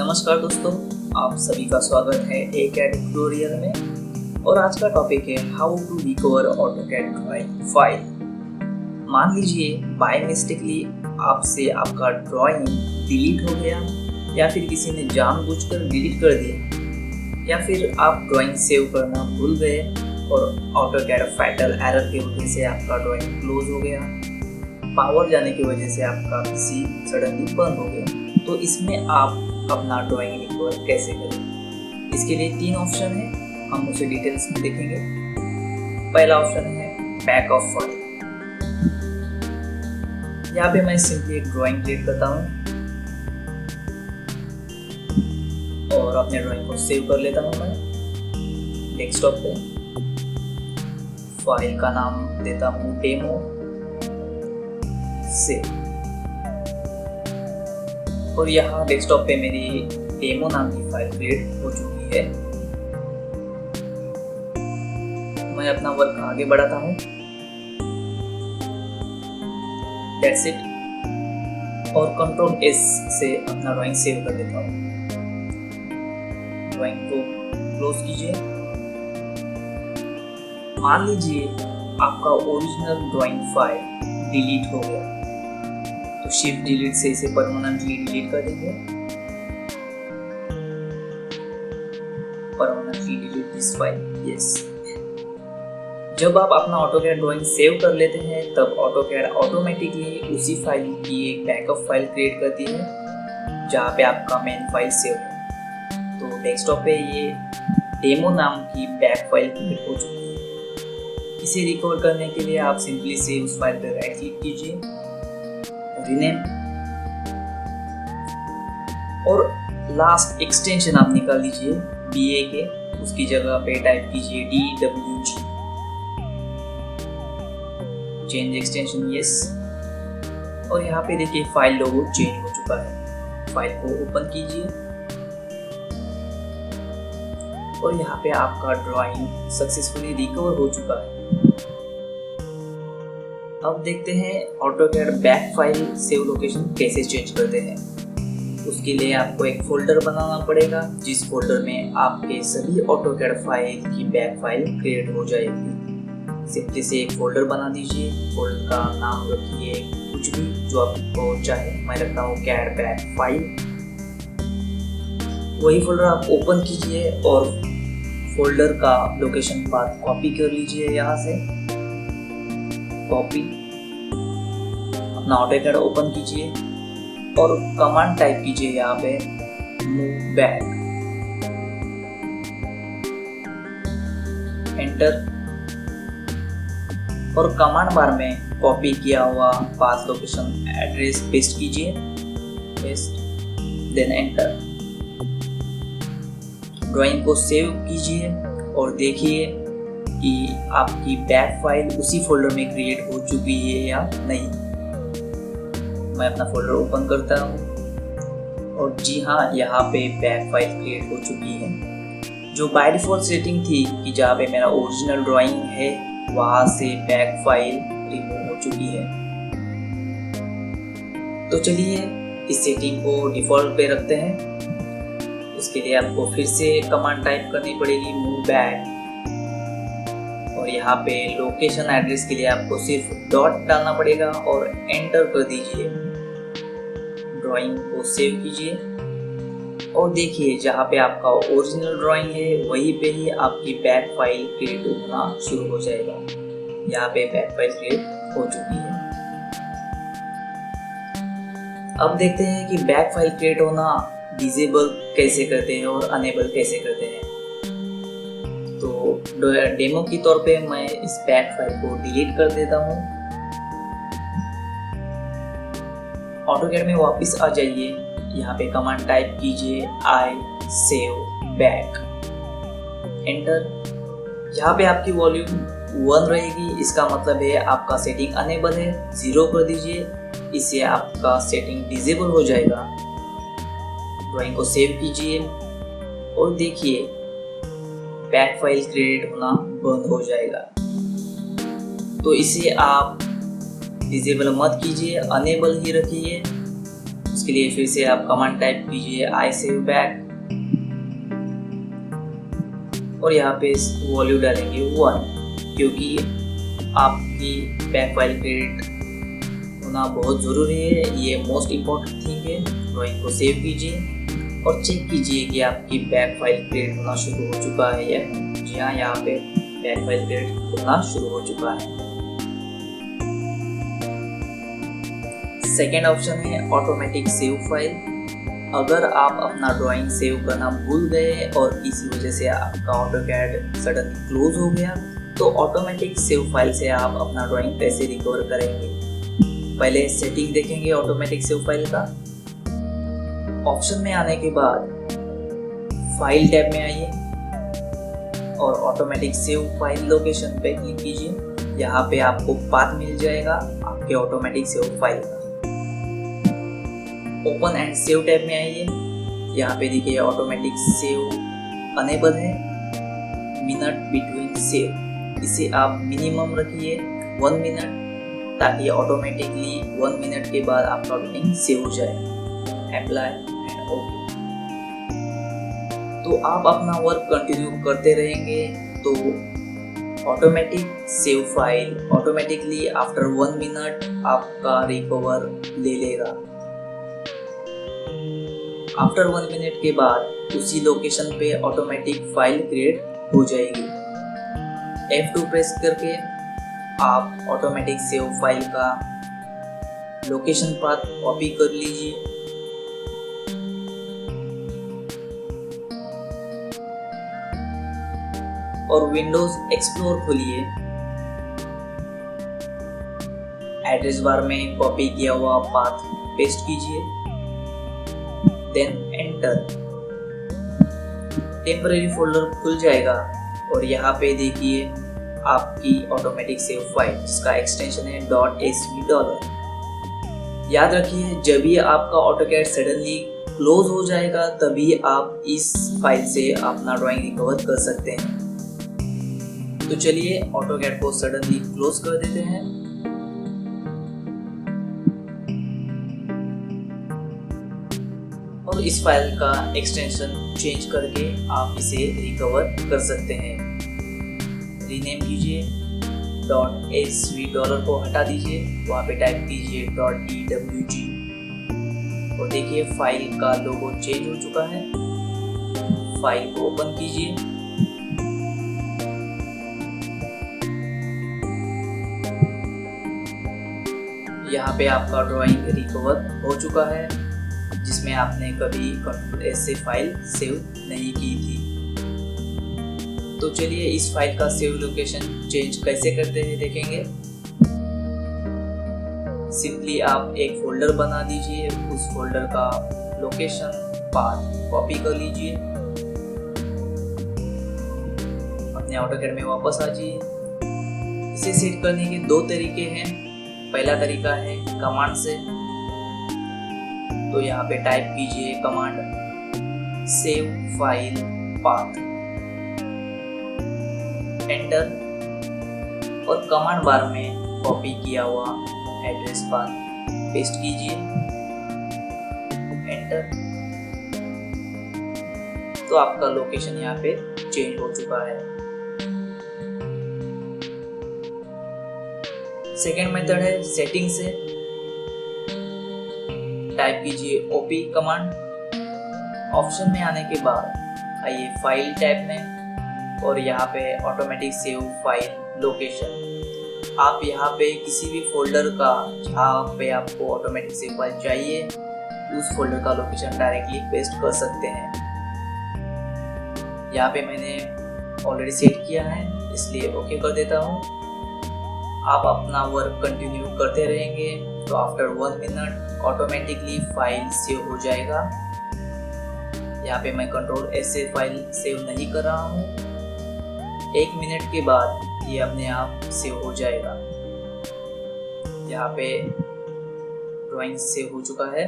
नमस्कार दोस्तों, आप सभी का स्वागत है AutoCAD ट्यूटोरियल में। और आज का टॉपिक है how to recover AutoCAD drawing file. मान लीजिए बाय मिस्टेकली आपसे आपका ड्राइंग डिलीट हो गया, या फिर किसी ने जानबूझकर डिलीट कर दिया, या फिर आप ड्राइंग सेव करना भूल गए और AutoCAD फैटल एरर की वजह से आपका ड्राइंग क्लोज हो गया, पावर जाने की वजह से आपका पीसी सडनली बंद हो गया। तो इसमें आप अपना ड्राइंग रिकवर कैसे करें? इसके लिए 3 ऑप्शन है, हम उसे डिटेल्स में देखेंगे। पहला ऑप्शन है बैकअप फाइल। यहाँ पे मैं सिंपली एक ड्राइंग क्रिएट करता हूँ और अपने ड्राइंग को सेव कर लेता हूँ मैं डेस्कटॉप पे। फाइल का नाम देता हूँ डेमो सेव, और यहाँ डेस्कटॉप पे मेरी डेमो नाम की फाइल क्रिएट हो चुकी है। मैं अपना वर्क आगे बढ़ाता हूँ। That's it। और Ctrl+S से अपना ड्राइंग सेव कर देता हूँ। ड्राइंग को क्लोज कीजिए। मान लीजिए आपका ओरिजिनल ड्राइंग फाइल डिलीट हो गया, तो शिफ्ट डिलीट से इसे परमानेंटली डिलीट कर देंगे। Permanently delete this file, yes. जब आप अपना AutoCAD ड्राइंग सेव कर लेते हैं, तब AutoCAD ऑटोमेटिकली उसी फाइल की एक बैकअप फाइल क्रिएट करती है जहाँ पे आपका मेन फाइल सेव है। तो डेस्कटॉप पे ये डेमो नाम की बैक फाइल क्रिएट हो चुकी है। इसे रिकवर करने के लिए आप सिंपली से उस फाइल पर राइट क्लिक कीजिए, रीनेम, और लास्ट एक्सटेंशन आप निकाल लीजिए BA के, उसकी जगह पे टाइप कीजिए DWG, चेंज एक्सटेंशन यस। और यहाँ पे देखिए फाइल लोगो चेंज हो चुका है। फाइल को ओपन कीजिए और यहाँ पे आपका ड्राइंग सक्सेसफुली रिकवर हो चुका है। अब देखते हैं AutoCAD back file save location कैसे चेंज करते हैं। उसके लिए आपको एक फोल्डर बनाना पड़ेगा, जिस फोल्डर में आपके सभी AutoCAD फाइल की बैक फाइल क्रिएट हो जाएगी। सिंपली से एक फोल्डर बना दीजिए। फोल्डर का नाम रखिए कुछ भी जो आपको चाहे। मैं रखता हूँ CAD बैक फाइल। वही फोल्डर आप ओपन कीजिए और फोल्डर का लोकेशन पाथ कॉपी कर लीजिए। यहाँ से कॉपी, अपना AutoCAD ओपन कीजिए और कमांड टाइप कीजिए यहाँ पे मूव बैक, एंटर, और कमांड बार में कॉपी किया हुआ पाथ लोकेशन एड्रेस पेस्ट कीजिए, पेस्ट, देन एंटर। ड्राइंग को सेव कीजिए और देखिए कि आपकी बैक फाइल उसी फोल्डर में क्रिएट हो चुकी है या नहीं। मैं अपना फोल्डर ओपन करता हूँ और जी हाँ, यहाँ पे बैक फाइल क्रिएट हो चुकी है। जो बाय डिफॉल्ट सेटिंग थी कि जहाँ पे मेरा ओरिजिनल ड्राइंग है, वहाँ से बैक फाइल रिमूव हो चुकी है। तो चलिए इस सेटिंग को डिफॉल्ट पे रखते हैं। उसके लिए आपको फिर से कमांड टाइप करनी पड़ेगी मूव बैक, और यहाँ पे लोकेशन एड्रेस के लिए आपको सिर्फ डॉट डालना पड़ेगा और एंटर कर दीजिए। ड्राइंग को सेव कीजिए और देखिए जहाँ पे आपका ओरिजिनल ड्राइंग है वहीं पे ही आपकी बैक फाइल क्रिएट होना शुरू हो जाएगा। यहाँ पे बैक फाइल क्रिएट हो चुकी है। अब देखते हैं कि बैक फाइल क्रिएट होना डिसेबल कैसे करते हैं और अनेबल कैसे करते हैं। तो डेमो की तौर पे मैं इस बैक फाइल को डिलीट कर देता हूँ। AutoCAD में वापस आ जाइए। यहाँ पे कमांड टाइप कीजिए I save back, एंटर। यहाँ पे आपकी वॉल्यूम 1 रहेगी, इसका मतलब है आपका सेटिंग अनेबल है। 0 कर दीजिए, इससे आपका सेटिंग डिसेबल हो जाएगा। ड्राइंग को सेव कीजिए और देखिए बैक फाइल क्रिएट होना बंद हो जाएगा। तो इसे आप डिसेबल मत कीजिए, अनेबल ही रखिए। उसके लिए फिर से आप कमांड टाइप कीजिए आई सेव बैक और यहाँ पे वॉल्यूम डालेंगे 1, क्योंकि आपकी बैक फाइल क्रिएट होना बहुत ज़रूरी है। ये मोस्ट इम्पोर्टेंट थिंग है। ड्राइंग को सेव कीजिए और चेक कीजिए कि आपकी बैक फाइल क्रिएट होना शुरू हो चुका है या जी हाँ, यहाँ पे बैक फाइल क्रिएट होना शुरू हो चुका है। सेकेंड ऑप्शन है ऑटोमेटिक सेव फाइल। अगर आप अपना ड्राइंग सेव करना भूल गए और किसी वजह से आपका ऑटोकैड सडनली क्लोज हो गया, तो ऑटोमेटिक सेव फाइल से आप अपना ड्राइंग कैसे रिकवर करेंगे। पहले सेटिंग देखेंगे ऑटोमेटिक सेव फाइल का। ऑप्शन में आने के बाद फाइल टैब में आइए और ऑटोमेटिक सेव फाइल लोकेशन पे क्लिक कीजिए। यहाँ पे आपको पाथ मिल जाएगा आपके ऑटोमेटिक सेव फाइल का। ओपन एंड सेव टैब में आइए। यहाँ पे देखिए ऑटोमेटिक सेव अनेबल है। मिनट बिटवीन सेव, इसे आप मिनिमम रखिए 1 मिनट, ताकि ऑटोमेटिकली 1 मिनट के बाद आपका ड्राइंग सेव हो जाए। Apply and okay. तो आप अपना वर्क कंटिन्यू करते रहेंगे तो automatic save file automatically after 1 minute आपका रिकवर ले लेगा। आफ्टर 1 मिनट के बाद उसी लोकेशन पे ऑटोमेटिक फाइल क्रिएट हो जाएगी। F2 प्रेस करके आप ऑटोमेटिक सेव फाइल का लोकेशन पाथ कॉपी कर लीजिए और विंडोज एक्सप्लोर खोलिए। एड्रेस बार में कॉपी किया हुआ पाथ पेस्ट कीजिए, देन एंटर। टेम्परेरी फोल्डर खुल जाएगा और यहाँ पे देखिए आपकी ऑटोमेटिक सेव फाइल जिसका एक्सटेंशन है .svd। याद रखिए, जब भी आपका ऑटोकैड सडनली क्लोज हो जाएगा तभी आप इस फाइल से अपना ड्राइंग रिकवर कर सकते हैं। तो चलिए ऑटोकैड को सडनली क्लोज कर देते हैं। और इस फाइल का एक्सटेंशन चेंज करके आप इसे रिकवर कर सकते हैं। रीनेम कीजिए, .svd को हटा दीजिए, वहाँ पे टाइप कीजिए .dwg और देखिए फाइल का लोगो चेंज हो चुका है। फाइल को ओपन कीजिए। यहाँ पे आपका ड्राइंग रिकवर हो चुका है, जिसमें आपने कभी Ctrl S से फाइल सेव नहीं की थी। तो चलिए इस फाइल का सेव लोकेशन चेंज कैसे करते हैं देखेंगे। सिंपली आप एक फोल्डर बना दीजिए, उस फोल्डर का लोकेशन पाथ कॉपी कर लीजिए, अपने ऑटोकैड में वापस आ जाइए। इसे सेट करने के 2 तरीके हैं। पहला तरीका है कमांड से। तो यहाँ पे टाइप कीजिए command save file path, enter और कमांड बार में कॉपी किया हुआ एड्रेस पाथ पेस्ट कीजिए, एंटर। तो आपका लोकेशन यहाँ पे चेंज हो चुका है। सेकेंड मेथड है सेटिंग से। टाइप कीजिए ओपी कमांड। ऑप्शन में आने के बाद आइए फाइल टैब में और यहाँ पे ऑटोमेटिक सेव फाइल लोकेशन। आप यहाँ पे किसी भी फोल्डर का जहाँ पे आपको ऑटोमेटिक सेव फाइल चाहिए उस फोल्डर का लोकेशन डायरेक्टली पेस्ट कर सकते हैं। यहाँ पे मैंने ऑलरेडी सेट किया है इसलिए ओके कर देता हूँ। आप अपना वर्क कंटिन्यू करते रहेंगे तो after 1 minute automatically file save हो जाएगा। यहाँ पे मैं Ctrl S से फाइल सेव नहीं कर रहा हूँ। 1 मिनट के बाद ये अपने आप सेव हो जाएगा। यहाँ पे ड्राइंग सेव हो चुका है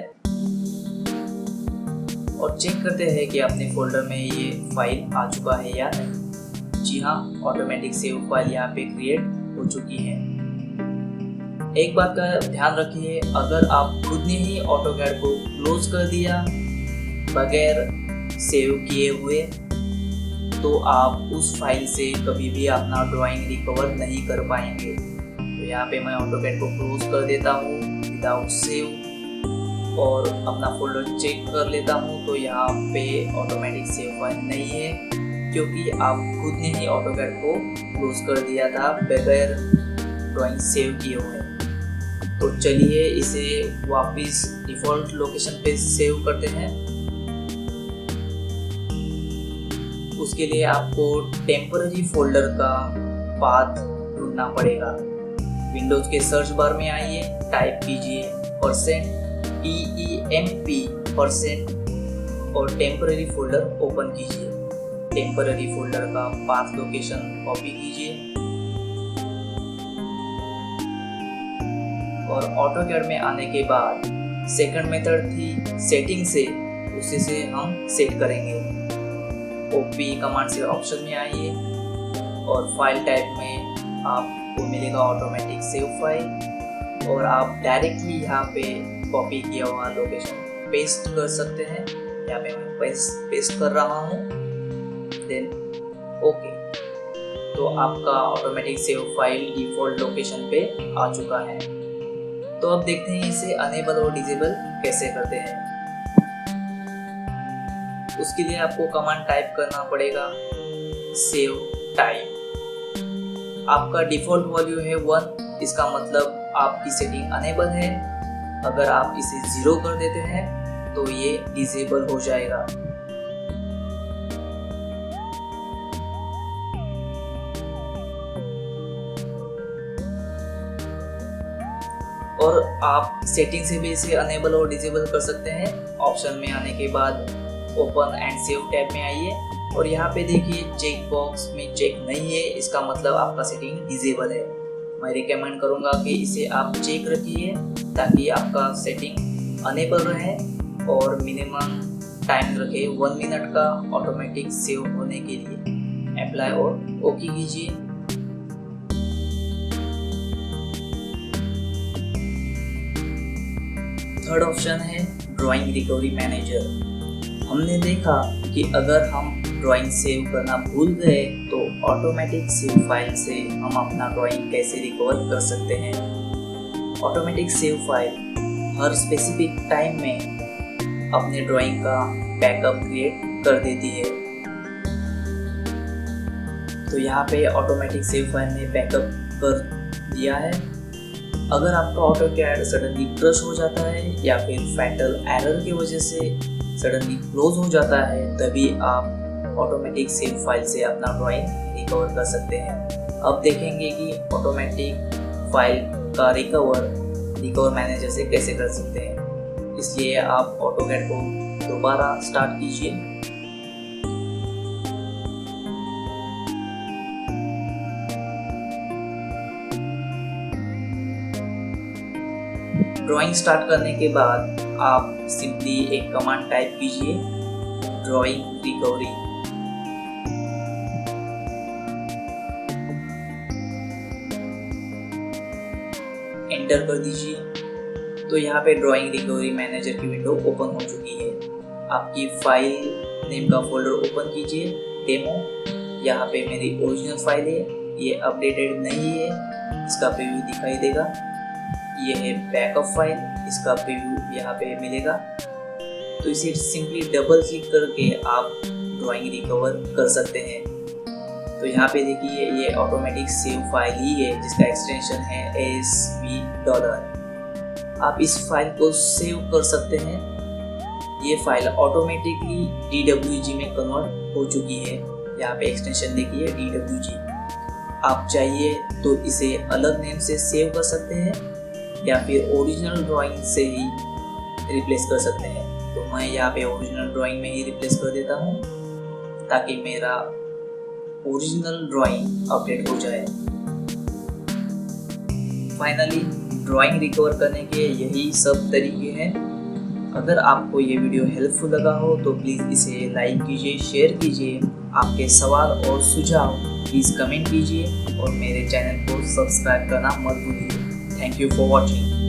और चेक करते हैं कि अपने फोल्डर में ये फाइल आ चुका है या नहीं। जी हाँ, ऑटोमेटिक सेव फाइल यहाँ पे क्रिएट हो चुकी है। एक बात का ध्यान रखिए, अगर आप खुद ने ही ऑटोकैड को क्लोज कर दिया बगैर सेव किए हुए तो आप उस फाइल से कभी भी अपना ड्राइंग रिकवर नहीं कर पाएंगे। तो यहाँ पे मैं ऑटोकैड को क्लोज कर देता हूँ विदाउट सेव और अपना फोल्डर चेक कर लेता हूँ। तो यहाँ पे ऑटोमेटिक सेव फाइल नहीं है क्योंकि आप खुद ने ही ऑटोकैड को क्लोज कर दिया था बगैर ड्राइंग सेव किए हुए। तो चलिए इसे वापस डिफ़ॉल्ट लोकेशन पे सेव करते हैं। उसके लिए आपको टेम्पररी फोल्डर का पाथ ढूंढना पड़ेगा। विंडोज के सर्च बार में आइए, टाइप कीजिए %TEMP% और टेम्पररी फोल्डर ओपन कीजिए। टेम्पररी फोल्डर का पाथ लोकेशन कॉपी कीजिए और ऑटोकैड में आने के बाद सेकंड मेथड थी सेटिंग से, उसी से हम सेट करेंगे। ओपी कमांड से ऑप्शन में आइए और फाइल टाइप में आपको मिलेगा ऑटोमेटिक सेव फाइल और आप डायरेक्टली यहाँ पे कॉपी किया हुआ लोकेशन पेस्ट कर सकते हैं। यहाँ पे मैं पेस्ट कर रहा हूँ, देन ओके। तो आपका automatic save file default location पे आ चुका है। तो अब देखते हैं इसे अनेबल और डिसेबल कैसे करते हैं। उसके लिए आपको कमांड टाइप करना पड़ेगा सेव टाइम। आपका डिफ़ॉल्ट वैल्यू है 1, इसका मतलब आपकी सेटिंग अनेबल है। अगर आप इसे 0 कर देते हैं तो ये डिसेबल हो जाएगा। और आप सेटिंग से भी इसे अनेबल और डिसेबल कर सकते हैं। ऑप्शन में आने के बाद ओपन एंड सेव टैब में आइए और यहाँ पे देखिए चेक बॉक्स में चेक नहीं है, इसका मतलब आपका सेटिंग डिसेबल है। मैं रिकमेंड करूँगा कि इसे आप चेक रखिए ताकि आपका सेटिंग अनेबल रहे और मिनिमम टाइम रखे 1 मिनट का ऑटोमेटिक सेव होने के लिए। अप्लाई और ओके कीजिए। थर्ड ऑप्शन है ड्राइंग रिकवरी मैनेजर। हमने देखा कि अगर हम ड्राइंग सेव करना भूल गए तो ऑटोमेटिक सेव फाइल से हम अपना ड्राइंग कैसे रिकवर कर सकते हैं। ऑटोमेटिक सेव फाइल हर स्पेसिफिक टाइम में अपने ड्राइंग का बैकअप क्रिएट कर देती है। तो यहाँ पे ऑटोमेटिक सेव फाइल ने बैकअप कर दिया है। अगर आपका ऑटोकैड सडनली क्रश हो जाता है या फिर फैटल एरर की वजह से सडनली क्लोज हो जाता है, तभी आप ऑटोमेटिक सेव फाइल से अपना ड्राइंग रिकवर कर सकते हैं। अब देखेंगे कि ऑटोमेटिक फाइल का रिकवर मैनेजर से कैसे कर सकते हैं। इसलिए आप ऑटोकैड को दोबारा स्टार्ट कीजिए। ड्राइंग स्टार्ट करने के बाद आप सिंपली एक कमांड टाइप कीजिए ड्राइंग रिकवरी। एंटर कर दीजिए। तो यहाँ पे ड्राइंग रिकवरी मैनेजर की विंडो ओपन हो चुकी है। आपकी फाइल नेम का फोल्डर ओपन कीजिए डेमो। यहाँ पे मेरी ओरिजिनल फाइल है, ये अपडेटेड नहीं है, इसका प्रीव्यू दिखाई देगा। ये है बैकअप फाइल, इसका प्रीव्यू यहाँ पे मिलेगा। तो इसे सिंपली डबल क्लिक करके आप ड्राइंग रिकवर कर सकते हैं। तो यहाँ पे देखिए ये ऑटोमेटिक सेव फाइल ही है जिसका एक्सटेंशन है ASV $। आप इस फाइल को सेव कर सकते हैं। ये फाइल ऑटोमेटिकली DWG में कन्वर्ट हो चुकी है। यहाँ पे एक्सटेंशन देखिए DWG। आप चाहिए तो इसे अलग नेम से सेव कर सकते हैं या फिर ओरिजिनल ड्राइंग से ही रिप्लेस कर सकते हैं। तो मैं यहाँ पे ओरिजिनल ड्राइंग में ही रिप्लेस कर देता हूँ ताकि मेरा ओरिजिनल ड्राइंग अपडेट हो जाए। फाइनली ड्राइंग रिकवर करने के यही सब तरीके हैं। अगर आपको ये वीडियो हेल्पफुल लगा हो तो प्लीज़ इसे लाइक कीजिए, शेयर कीजिए। आपके सवाल और सुझाव प्लीज़ कमेंट कीजिए और मेरे चैनल को सब्सक्राइब करना मत भूलिए। Thank you for watching.